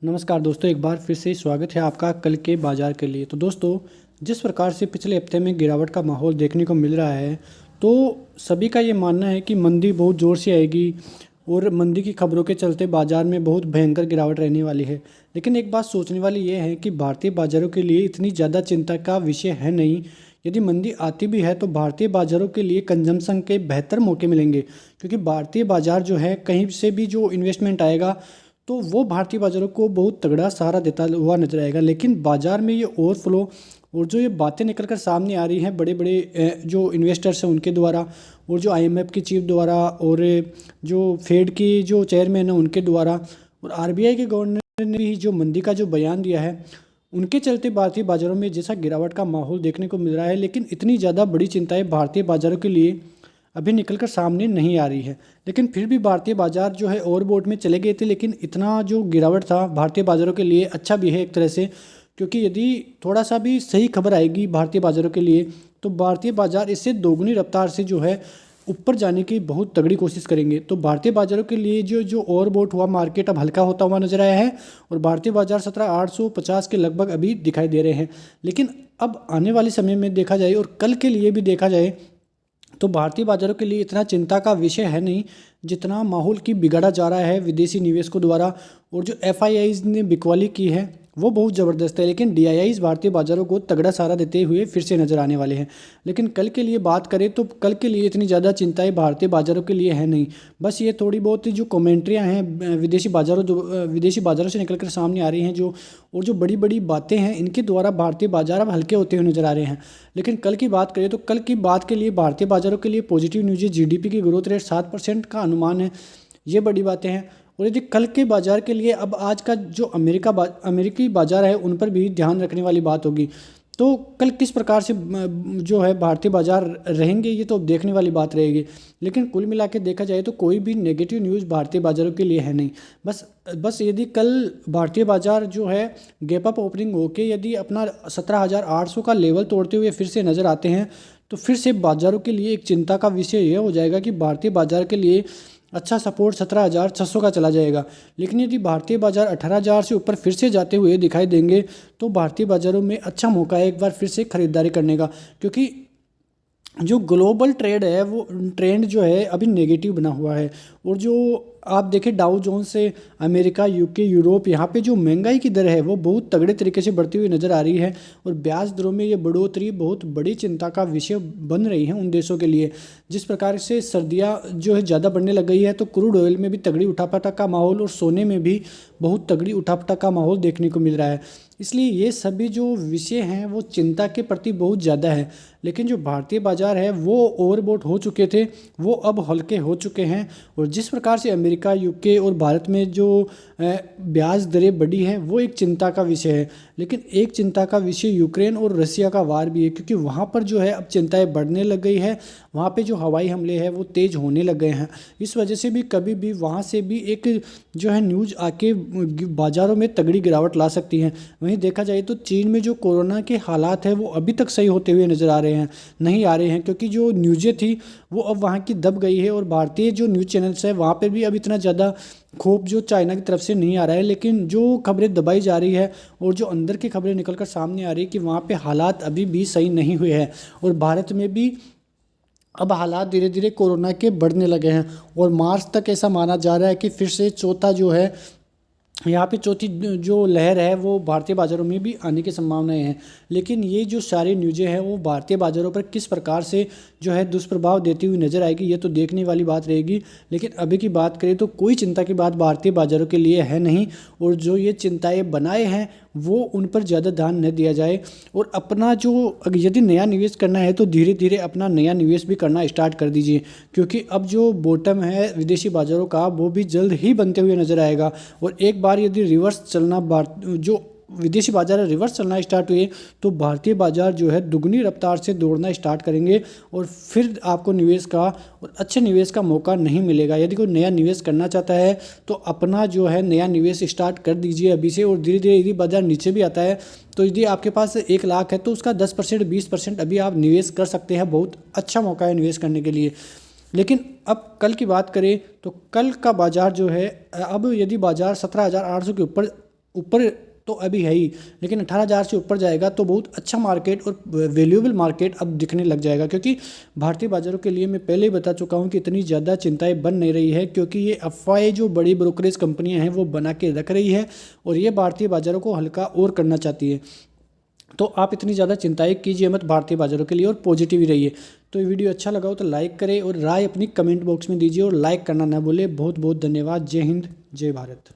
नमस्कार दोस्तों, एक बार फिर से स्वागत है आपका कल के बाज़ार के लिए। तो दोस्तों, जिस प्रकार से पिछले हफ्ते में गिरावट का माहौल देखने को मिल रहा है, तो सभी का ये मानना है कि मंदी बहुत ज़ोर से आएगी और मंदी की खबरों के चलते बाज़ार में बहुत भयंकर गिरावट रहने वाली है। लेकिन एक बात सोचने वाली ये है कि भारतीय बाज़ारों के लिए इतनी ज़्यादा चिंता का विषय है नहीं। यदि मंदी आती भी है तो भारतीय बाज़ारों के लिए कंजम्पशन के बेहतर मौके मिलेंगे, क्योंकि भारतीय बाज़ार जो है, कहीं से भी जो इन्वेस्टमेंट आएगा तो वो भारतीय बाज़ारों को बहुत तगड़ा सहारा देता हुआ नजर आएगा। लेकिन बाज़ार में ये ओवरफ्लो और जो ये बातें निकल कर सामने आ रही हैं बड़े बड़े जो इन्वेस्टर्स हैं उनके द्वारा, और जो आईएमएफ की चीफ द्वारा, और जो फेड की जो चेयरमैन है उनके द्वारा, और आरबीआई के गवर्नर ने भी जो मंदी का जो बयान दिया है, उनके चलते भारतीय बाज़ारों में जैसा गिरावट का माहौल देखने को मिल रहा है। लेकिन इतनी ज़्यादा बड़ी चिंताएं भारतीय बाज़ारों के लिए अभी निकल कर सामने नहीं आ रही है। लेकिन फिर भी भारतीय बाज़ार जो है ओवरबॉट में चले गए थे। लेकिन इतना जो गिरावट था भारतीय बाज़ारों के लिए अच्छा भी है एक तरह से, क्योंकि यदि थोड़ा सा भी सही खबर आएगी भारतीय बाज़ारों के लिए तो भारतीय बाज़ार इससे दोगुनी रफ्तार से जो है ऊपर जाने की बहुत तगड़ी कोशिश करेंगे। तो भारतीय बाज़ारों के लिए जो जो ओवरबॉट हुआ मार्केट अब हल्का होता हुआ नजर आया है, और भारतीय बाज़ार 17,850 के लगभग अभी दिखाई दे रहे हैं। लेकिन अब आने वाले समय में देखा जाए और कल के लिए भी देखा जाए तो भारतीय बाज़ारों के लिए इतना चिंता का विषय है नहीं, जितना माहौल की बिगाड़ा जा रहा है विदेशी निवेशकों द्वारा। और जो एफआईआईज ने बिकवाली की है वो बहुत ज़बरदस्त है। लेकिन डीआईआईज भारतीय बाज़ारों को तगड़ा सहारा देते हुए फिर से नज़र आने वाले हैं। लेकिन कल के लिए बात करें तो कल के लिए इतनी ज़्यादा चिंताएं भारतीय बाज़ारों के लिए है नहीं। बस ये थोड़ी बहुत जो कमेंट्रियाँ हैं विदेशी बाज़ारों से निकल कर सामने आ रही हैं, जो और जो बड़ी बड़ी बातें हैं, इनके द्वारा भारतीय बाज़ार अब हल्के होते हुए नजर आ रहे हैं। लेकिन कल की बात करें तो कल की बात के लिए भारतीय बाज़ारों के लिए पॉजिटिव न्यूज़ है। जीडीपी की ग्रोथ रेट 7% का अनुमान है। ये बड़ी बातें हैं। और यदि कल के बाज़ार के लिए अब आज का जो अमेरिकी बाज़ार है उन पर भी ध्यान रखने वाली बात होगी। तो कल किस प्रकार से जो है भारतीय बाज़ार रहेंगे, ये तो अब देखने वाली बात रहेगी। लेकिन कुल मिला के देखा जाए तो कोई भी नेगेटिव न्यूज़ भारतीय बाज़ारों के लिए है नहीं। बस यदि कल भारतीय बाज़ार जो है गैप अप ओपनिंग होके यदि अपना 17,800 का लेवल तोड़ते हुए फिर से नज़र आते हैं, तो फिर से बाज़ारों के लिए एक चिंता का विषय यह हो जाएगा कि भारतीय बाज़ार के लिए अच्छा सपोर्ट 17,600 का चला जाएगा। लेकिन यदि भारतीय बाज़ार 18,000 से ऊपर फिर से जाते हुए दिखाई देंगे तो भारतीय बाज़ारों में अच्छा मौका है एक बार फिर से खरीदारी करने का, क्योंकि जो ग्लोबल ट्रेड है वो ट्रेंड जो है अभी नेगेटिव बना हुआ है। और जो आप देखें डाउ जोन्स से अमेरिका, यूके, यूरोप, यहाँ पे जो महंगाई की दर है वो बहुत तगड़े तरीके से बढ़ती हुई नज़र आ रही है। और ब्याज दरों में ये बढ़ोतरी बहुत बड़ी चिंता का विषय बन रही है उन देशों के लिए। जिस प्रकार से सर्दियाँ जो है ज़्यादा बढ़ने लग गई है, तो क्रूड ऑयल में भी तगड़ी उठापटक का माहौल और सोने में भी बहुत तगड़ी उठापटक का माहौल देखने को मिल रहा है। इसलिए ये सभी जो विषय हैं वो चिंता के प्रति बहुत ज़्यादा है। लेकिन जो भारतीय बाज़ार है वो ओवरबॉट हो चुके थे, वो अब हल्के हो चुके हैं। और जिस प्रकार से अमेरिका, यूके और भारत में जो ब्याज दरें बढ़ी हैं वो एक चिंता का विषय है। लेकिन एक चिंता का विषय यूक्रेन और रसिया का वार भी है, क्योंकि वहाँ पर जो है अब चिंताएं बढ़ने लग गई है। वहाँ पे जो हवाई हमले हैं वो तेज़ होने लग गए हैं। इस वजह से भी कभी भी वहाँ से भी एक जो है न्यूज़ आके बाज़ारों में तगड़ी गिरावट ला सकती है। वहीं देखा जाए तो चीन में जो कोरोना के हालात हैं वो अभी तक सही होते हुए नज़र आ रहे हैं नहीं आ रहे हैं, क्योंकि जो न्यूज़ें थी वो अब वहाँ की दब गई है। और भारतीय जो न्यूज़ चैनल्स है वहाँ पर भी अब इतना ज़्यादा खौफ जो चाइना की तरफ से नहीं आ रहा है। लेकिन जो खबरें दबाई जा रही है और जो अंदर की खबरें निकल कर सामने आ रही है कि वहाँ पे हालात अभी भी सही नहीं हुए हैं। और भारत में भी अब हालात धीरे धीरे कोरोना के बढ़ने लगे हैं। और मार्च तक ऐसा माना जा रहा है कि फिर से चौथा जो है यहाँ पे चौथी जो लहर है वो भारतीय बाज़ारों में भी आने की संभावनाएं हैं। लेकिन ये जो सारी न्यूज़ें हैं वो भारतीय बाज़ारों पर किस प्रकार से जो है दुष्प्रभाव देती हुई नज़र आएगी, ये तो देखने वाली बात रहेगी। लेकिन अभी की बात करें तो कोई चिंता की बात भारतीय बाज़ारों के लिए है नहीं। और जो ये चिंताएँ बनाए हैं वो उन पर ज़्यादा ध्यान न दिया जाए। और अपना जो यदि नया निवेश करना है तो धीरे धीरे अपना नया निवेश भी करना स्टार्ट कर दीजिए, क्योंकि अब जो बॉटम है विदेशी बाज़ारों का वो भी जल्द ही बनते हुए नज़र आएगा। और एक बार यदि रिवर्स चलना जो विदेशी बाजार रिवर्स चलना स्टार्ट हुए तो भारतीय बाजार जो है दुगनी रफ्तार से दौड़ना स्टार्ट करेंगे, और फिर आपको निवेश का और अच्छे निवेश का मौका नहीं मिलेगा। यदि कोई नया निवेश करना चाहता है तो अपना जो है नया निवेश स्टार्ट कर दीजिए अभी से। और धीरे धीरे यदि बाजार नीचे भी आता है तो यदि आपके पास 1 लाख है तो उसका 10% 20% अभी आप निवेश कर सकते हैं। बहुत अच्छा मौका है निवेश करने के लिए। लेकिन अब कल की बात करें तो कल का बाजार जो है अब यदि बाजार 17,800 के ऊपर ऊपर तो अभी है ही, लेकिन 18,000 से ऊपर जाएगा तो बहुत अच्छा मार्केट और वैल्यूएबल मार्केट अब दिखने लग जाएगा। क्योंकि भारतीय बाज़ारों के लिए मैं पहले ही बता चुका हूँ कि इतनी ज़्यादा चिंताएं बन नहीं रही है, क्योंकि ये अफवाहें जो बड़ी ब्रोकरेज कंपनियां हैं वो बना के रख रही है और ये भारतीय बाज़ारों को हल्का और करना चाहती है। तो आप इतनी ज़्यादा चिंताएं कीजिए मत भारतीय बाज़ारों के लिए और पॉजिटिव ही रहिए। तो ये वीडियो अच्छा लगा हो तो लाइक करें और राय अपनी कमेंट बॉक्स में दीजिए और लाइक करना ना भूलें। बहुत बहुत धन्यवाद। जय हिंद, जय भारत।